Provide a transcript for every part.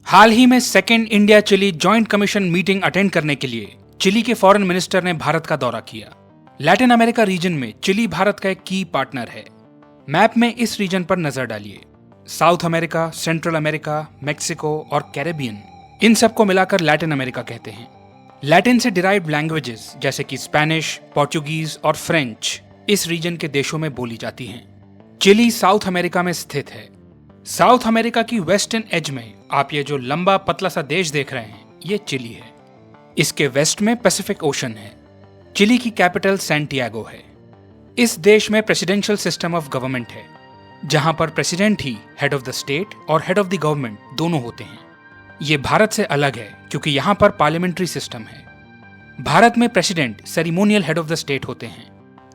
हाल ही में second India Chile joint commission meeting attend करने के लिए चिली के फॉरेन मिनिस्टर ने भारत का दौरा किया। लैटिन अमेरिका रीजन में चिली भारत का एक की पार्टनर है। मैप में इस रीजन पर नजर डालिए। South America, central America, Mexico और कैरेबियन, इन सबको मिलाकर लैटिन अमेरिका कहते हैं। लैटिन से डिराइव्ड लैंग्वेजेस जैसे कि स्पेनिश, पोर्चुगीज और फ्रेंच इस रीजन के देशों में बोली जाती हैं। चिली साउथ अमेरिका में स्थित है। साउथ अमेरिका की वेस्टर्न एज में आप ये जो लंबा पतला सा देश देख रहे हैं, ये चिली है। इसके वेस्ट में पैसिफिक ओशन है। चिली की कैपिटल सैंटियागो है। इस देश में प्रेसिडेंशियल सिस्टम ऑफ गवर्नमेंट है, जहां पर president he head of the state और हेड ऑफ द गवर्नमेंट दोनों होते हैं। ये भारत से अलग है क्योंकि यहां पर पार्लियामेंट्री सिस्टम है। भारत में president ceremonial head of the state होते हैं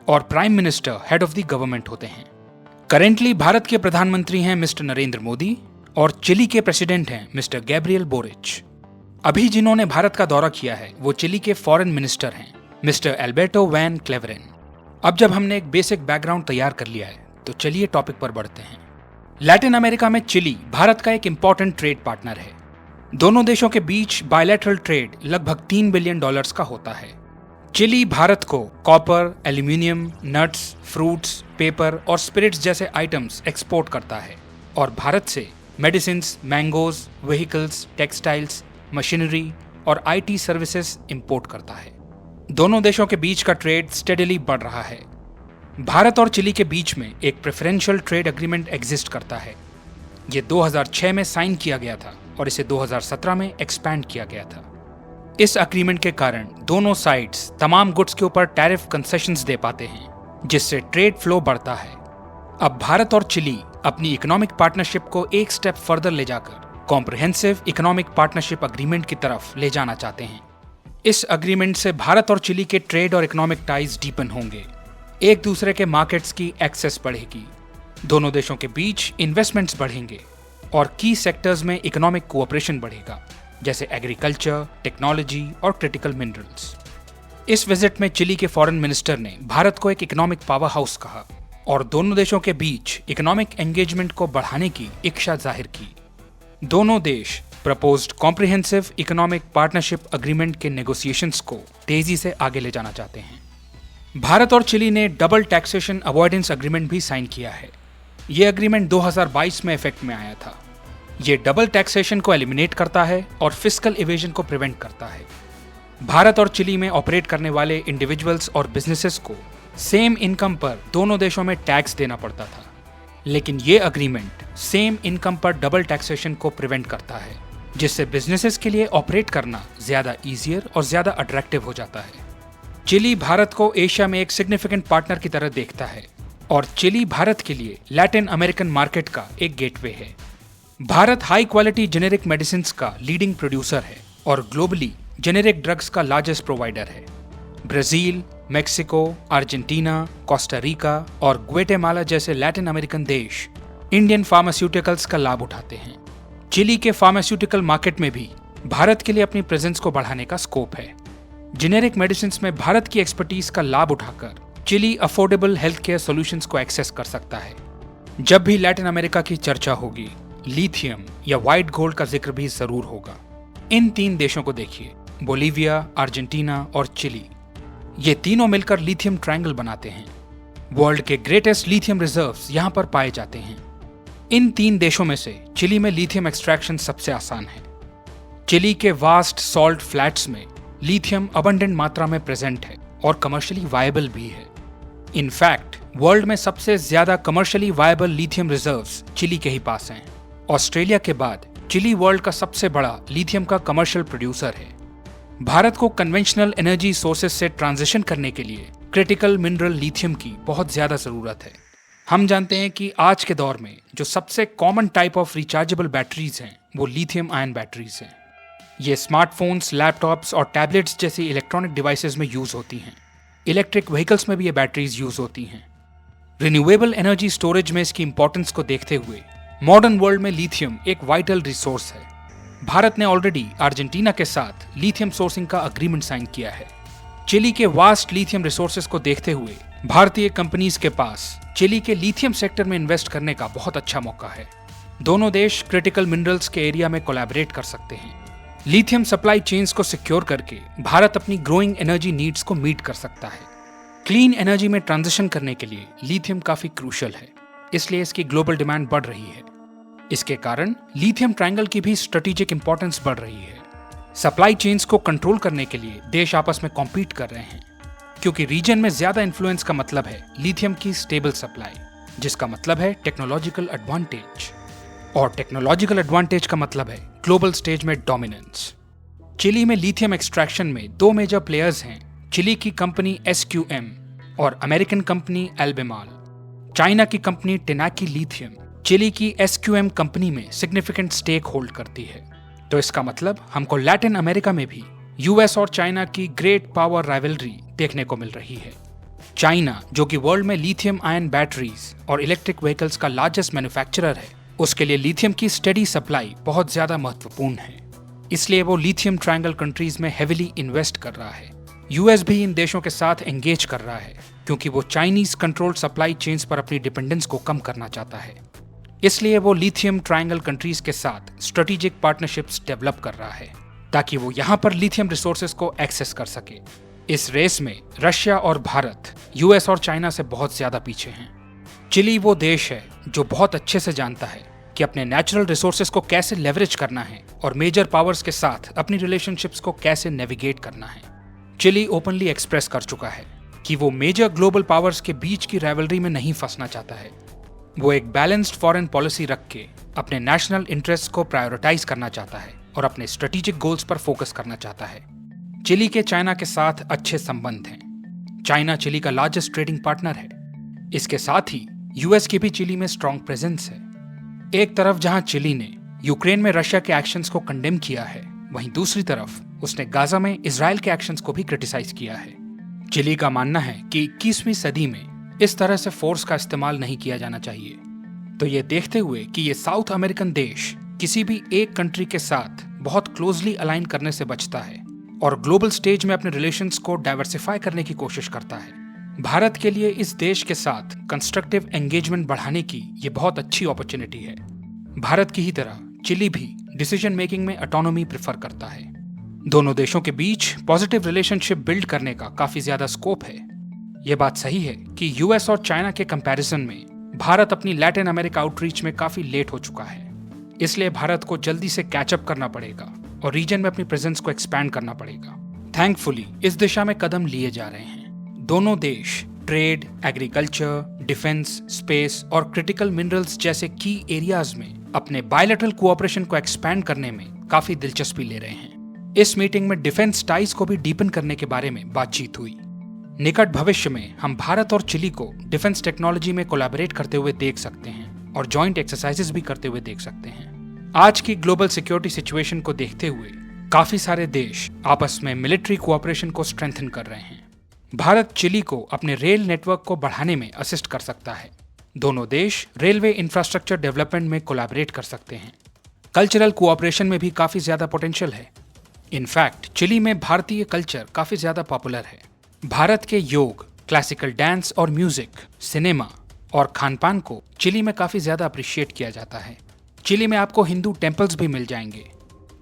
और prime minister head of the government होते हैं। करेंटली भारत के प्रधानमंत्री हैं मिस्टर नरेंद्र मोदी और चिली के प्रेसिडेंट हैं मिस्टर गैब्रियल बोरिच। अभी जिन्होंने भारत का दौरा किया है वो चिली के फॉरेन मिनिस्टर हैं मिस्टर एल्बर्टो वैन क्लेवरेन। अब जब हमने एक बेसिक बैकग्राउंड तैयार कर लिया है तो चलिए टॉपिक पर बढ़ते हैं। लैटिन अमेरिका में चिली भारत का एक इंपॉर्टेंट ट्रेड पार्टनर है। दोनों देशों के बीच बायलैटरल ट्रेड लगभग $3 बिलियन का होता है। चिली भारत को copper, aluminium, nuts, fruits, paper और स्पिरिट्स जैसे आइटम्स एक्सपोर्ट करता है और भारत से medicines, mangoes, vehicles, textiles, machinery और आईटी सर्विसेज इंपोर्ट करता है। दोनों देशों के बीच का ट्रेड स्टेडिली बढ़ रहा है। भारत और चिली के बीच में एक प्रेफरेंशियल ट्रेड एग्रीमेंट एग्जिस्ट करता है। ये 2006 में साइन किया गया था और इसे 2017 में एक्सपैंड किया गया था। इस एग्रीमेंट के कारण दोनों साइड्स तमाम गुड्स के ऊपर टैरिफ कंसेशंस दे पाते हैं, जिससे ट्रेड फ्लो बढ़ता है। अब भारत और चिली अपनी इकोनॉमिक पार्टनरशिप को एक स्टेप फर्दर ले जाकर कॉम्प्रिहेंसिव इकोनॉमिक पार्टनरशिप एग्रीमेंट की तरफ ले जाना चाहते हैं। इस एग्रीमेंट से भारत और चिली के ट्रेड और इकोनॉमिक टाइज डीपन होंगे। एक दूसरे के मार्केट्स की एक्सेस बढ़ेगी। दोनों देशों के बीच इन्वेस्टमेंट्स बढ़ेंगे और की सेक्टर्स में इकोनॉमिक कोऑपरेशन बढ़ेगा, जैसे एग्रीकल्चर, टेक्नोलॉजी और क्रिटिकल मिनरल्स। इस विजिट में चिली के फॉरेन मिनिस्टर ने भारत को एक इकोनॉमिक पावर हाउस कहा और दोनों देशों के बीच इकोनॉमिक एंगेजमेंट को बढ़ाने की इच्छा जाहिर की। दोनों देश proposed comprehensive economic partnership agreement के नेगोशिएशंस को तेजी से आगे ले जाना चाहते हैं। भारत और चिली ने डबल टैक्सेशन अवॉइडेंस एग्रीमेंट भी साइन किया है। यह एग्रीमेंट 2022 में इफेक्ट में आया था। ये डबल टैक्सेशन को एलिमिनेट करता है और फिस्कल इवेजन को प्रिवेंट करता है। भारत और चिली में ऑपरेट करने वाले इंडिविजुअल्स और बिजनेसेस को सेम इनकम पर दोनों देशों में टैक्स देना पड़ता था, लेकिन ये एग्रीमेंट सेम इनकम पर डबल टैक्सेशन को प्रिवेंट करता है, जिससे बिजनेसेस के लिए ऑपरेट करना ज्यादा ईजियर और ज्यादा अट्रैक्टिव हो जाता है। चिली भारत को एशिया में एक सिग्निफिकेंट पार्टनर की तरह देखता है और चिली भारत के लिए लैटिन अमेरिकन मार्केट का एक गेटवे है। Bharat high quality generic medicine का लीडिंग प्रोड्यूसर है और ग्लोबली जेनेरिक ड्रग्स का लार्जेस्ट प्रोवाइडर है। Brazil, Mexico, Argentina, Costa Rica और ग्वाटेमाला जैसे लैटिन अमेरिकन देश इंडियन फार्मास्यूटिकल्स का लाभ उठाते हैं। चिली के फार्मास्यूटिकल मार्केट में भी भारत के लिए अपनी प्रेजेंस को बढ़ाने का स्कोप है। जेनेरिक मेडिसिन में भारत की एक्सपर्टीज का लाभ उठाकर Chile affordable health care solutions को एक्सेस कर सकता है। जब भी लैटिन अमेरिका की चर्चा होगी, लिथियम या व्हाइट गोल्ड का जिक्र भी जरूर होगा। इन 3 देशों को देखिए, बोलीविया, अर्जेंटीना और चिली। ये तीनों मिलकर लिथियम ट्रायंगल बनाते हैं। वर्ल्ड के ग्रेटेस्ट लिथियम रिजर्व्स यहाँ पर पाए जाते हैं। इन 3 देशों में से चिली में लिथियम एक्सट्रैक्शन सबसे आसान है। चिली के वास्ट सॉल्ट फ्लैट्स में लिथियम अबंडेंट मात्रा में प्रेजेंट है और कमर्शियली वायबल भी है। इनफैक्ट वर्ल्ड में सबसे ज्यादा commercially viable lithium reserves Chile के ही पास हैं। ऑस्ट्रेलिया के बाद चिली वर्ल्ड का सबसे बड़ा लिथियम का कमर्शियल प्रोड्यूसर है। भारत को कन्वेंशनल एनर्जी सोर्सेज से ट्रांजिशन करने के लिए क्रिटिकल मिनरल लिथियम की बहुत ज्यादा जरूरत है। हम जानते हैं कि आज के दौर में जो सबसे common type of rechargeable batteries हैं वो लिथियम आयन बैटरीज हैं। ये स्मार्टफोन्स, लैपटॉप्स और टैबलेट्स जैसी इलेक्ट्रॉनिक डिवाइसेस में यूज होती हैं। इलेक्ट्रिक व्हीकल्स में भी ये बैटरीज यूज होती हैं। रिन्यूएबल एनर्जी स्टोरेज में इसकी इंपॉर्टेंस को देखते हुए मॉडर्न वर्ल्ड में लिथियम एक वाइटल रिसोर्स है। भारत ने ऑलरेडी अर्जेंटीना के साथ लिथियम सोर्सिंग का एग्रीमेंट साइन किया है। चिली के वास्ट लिथियम रिसोर्सेज को देखते हुए भारतीय कंपनीज के पास चिली के लिथियम सेक्टर में इन्वेस्ट करने का बहुत अच्छा मौका है। दोनों देश क्रिटिकल मिनरल्स के एरिया में कोलैबोरेट कर सकते हैं। लिथियम सप्लाई चेन्स को सिक्योर करके भारत अपनी ग्रोइंग एनर्जी नीड्स को मीट कर सकता है। क्लीन एनर्जी में ट्रांजिशन करने के लिए लिथियम काफी क्रूशियल है, इसलिए इसकी ग्लोबल डिमांड बढ़ रही है। इसके कारण लिथियम ट्रायंगल की भी स्ट्रेटेजिक इंपॉर्टेंस बढ़ रही है। सप्लाई चेन्स को कंट्रोल करने के लिए देश आपस में कॉम्पीट कर रहे हैं, क्योंकि रीजन में ज्यादा इन्फ्लुएंस का मतलब है लिथियम की स्टेबल सप्लाई, जिसका मतलब है टेक्नोलॉजिकल एडवांटेज, और टेक्नोलॉजिकल एडवांटेज का मतलब है ग्लोबल स्टेज में डोमिनेंस। चिली में लिथियम एक्सट्रैक्शन में दो मेजर प्लेयर्स हैं, चिली की कंपनी SQM और अमेरिकन कंपनी एल्बेमाल। चाइना की कंपनी टेनाकी लिथियम चिली की SQM कंपनी में सिग्निफिकेंट स्टेक होल्ड करती है। तो इसका मतलब हमको लैटिन अमेरिका में भी US और चाइना की ग्रेट पावर राइवलरी देखने को मिल रही है। चाइना, जो कि वर्ल्ड में लिथियम आयन बैटरीज और इलेक्ट्रिक व्हीकल्स का लार्जेस्ट मैन्युफैक्चरर है, उसके लिए लिथियम की स्टेडी सप्लाई बहुत ज्यादा महत्वपूर्ण है। इसलिए वो लिथियम ट्रायंगल कंट्रीज में हेविली इन्वेस्ट कर रहा है। US भी इन देशों के साथ एंगेज कर रहा है, क्योंकि वो चाइनीज कंट्रोल्ड सप्लाई चेन्स पर अपनी डिपेंडेंस को कम करना चाहता है। इसलिए वो लिथियम ट्रायंगल कंट्रीज के साथ स्ट्रेटेजिक पार्टनरशिप्स डेवलप कर रहा है, ताकि वो यहाँ पर लिथियम रिसोर्सेज को एक्सेस कर सके। इस रेस में रशिया और भारत US और चाइना से बहुत ज्यादा पीछे हैं। चिली वो देश है जो बहुत अच्छे से जानता है कि अपने नेचुरल रिसोर्सेज को कैसे लेवरेज करना है और मेजर पावर्स के साथ अपनी रिलेशनशिप्स को कैसे नेविगेट करना है। चिली ओपनली एक्सप्रेस कर चुका है कि वो मेजर ग्लोबल पावर्स के बीच की राइवलरी में नहीं फंसना चाहता है। वो एक बैलेंस्ड फॉरेन पॉलिसी रख के अपने नेशनल इंटरेस्ट को प्रायोरिटाइज करना चाहता है और अपने स्ट्रेटेजिक गोल्स पर फोकस करना चाहता है। चिली के चाइना के साथ अच्छे संबंध हैं। चाइना चिली का लार्जेस्ट ट्रेडिंग पार्टनर है। इसके साथ ही US की भी चिली में स्ट्रॉन्ग प्रेजेंस है। एक तरफ जहां चिली ने यूक्रेन में रशिया के एक्शंस को कंडेम किया है, वहीं दूसरी तरफ उसने गाजा में इजराइल के एक्शंस को भी क्रिटिसाइज किया है। चिली का मानना है कि 21वीं सदी में इस तरह से फोर्स का इस्तेमाल नहीं किया जाना चाहिए। तो ये देखते हुए कि ये साउथ अमेरिकन देश किसी भी एक कंट्री के साथ बहुत क्लोजली अलाइन करने से बचता है और ग्लोबल स्टेज में अपने रिलेशंस को डाइवर्सिफाई करने की कोशिश करता है, भारत के लिए इस देश के साथ कंस्ट्रक्टिव एंगेजमेंट बढ़ाने की ये बहुत अच्छी अपॉर्चुनिटी है। भारत की ही तरह चिली भी डिसीजन मेकिंग में ऑटोनॉमी प्रेफर करता है। दोनों देशों के बीच पॉजिटिव रिलेशनशिप बिल्ड करने का काफी ज्यादा स्कोप है। ये बात सही है कि US और चाइना के कंपैरिजन में भारत अपनी लैटिन अमेरिका आउटरीच में काफी लेट हो चुका है। इसलिए भारत को जल्दी से कैचअप करना पड़ेगा और रीजन में अपनी प्रेजेंस को एक्सपैंड करना पड़ेगा। थैंकफुली इस दिशा में कदम लिए जा रहे हैं। दोनों देश ट्रेड, एग्रीकल्चर, डिफेंस, स्पेस और क्रिटिकल मिनरल्स जैसे की एरियाज में अपने बायलैटरल कोऑपरेशन को एक्सपैंड करने में काफी दिलचस्पी ले रहे हैं। इस मीटिंग में डिफेंस टाइज को भी डीपन करने के बारे में बातचीत हुई। निकट भविष्य में हम भारत और चिली को डिफेंस टेक्नोलॉजी में कोलैबोरेट करते हुए देख सकते हैं और जॉइंट एक्सरसाइजेस भी करते हुए देख सकते हैं। आज की ग्लोबल सिक्योरिटी सिचुएशन को देखते हुए काफी सारे देश आपस में मिलिट्री कोऑपरेशन को स्ट्रेंथन कर रहे हैं। भारत चिली को अपने रेल नेटवर्क को बढ़ाने में असिस्ट कर सकता है। दोनों देश रेलवे इंफ्रास्ट्रक्चर डेवलपमेंट में कोलैबोरेट कर सकते हैं। कल्चरल कोऑपरेशन में भी काफी ज्यादा पोटेंशियल है। इनफैक्ट चिली में भारतीय कल्चर काफी ज्यादा पॉपुलर है। भारत के योग, क्लासिकल डांस और म्यूजिक, सिनेमा और खानपान को चिली में काफी ज्यादा अप्रिशिएट किया जाता है। चिली में आपको हिंदू टेम्पल्स भी मिल जाएंगे।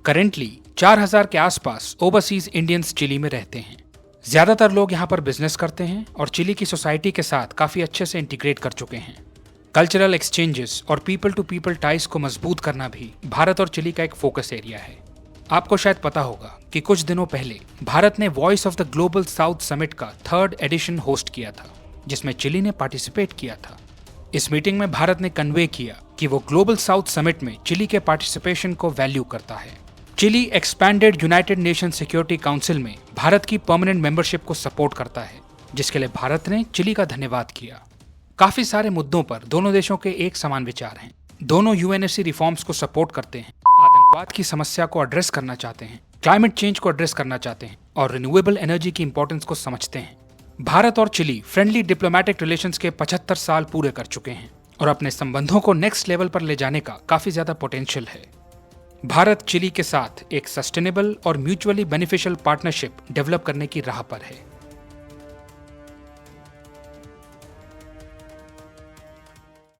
करेंटली 4000 के आसपास ओवरसीज इंडियंस चिली में रहते हैं। ज्यादातर लोग यहाँ पर बिजनेस करते हैं और चिली की सोसाइटी के साथ काफी अच्छे से इंटीग्रेट कर चुके हैं। कल्चरल एक्सचेंजेस और पीपल टू पीपल टाइज को मजबूत करना भी भारत और चिली का एक फोकस एरिया है। आपको शायद पता होगा कि कुछ दिनों पहले भारत ने voice of the global south summit का 3rd एडिशन होस्ट किया था, जिसमें चिली ने पार्टिसिपेट किया था। इस मीटिंग में भारत ने कन्वे किया कि वो ग्लोबल साउथ समिट में चिली के पार्टिसिपेशन को वैल्यू करता है। Chile expanded United Nation Security Council में भारत की परमानेंट मेंबरशिप को सपोर्ट करता है, जिसके लिए भारत ने चिली का धन्यवाद किया। काफी सारे मुद्दों पर दोनों देशों के एक समान विचार हैं। दोनों UNSC रिफॉर्म्स को सपोर्ट करते हैं, आतंकवाद की समस्या को एड्रेस करना चाहते हैं, क्लाइमेट चेंज को एड्रेस करना चाहते हैं और रिन्यूएबल एनर्जी की इंपॉर्टेंस को समझते हैं। भारत और चिली फ्रेंडली डिप्लोमेटिक रिलेशंस के 75 साल पूरे कर चुके हैं और अपने संबंधों को नेक्स्ट लेवल पर ले जाने का काफी ज्यादा पोटेंशियल है। भारत चिली के साथ एक सस्टेनेबल और म्यूचुअली बेनिफिशियल पार्टनरशिप डेवलप करने की राह पर है।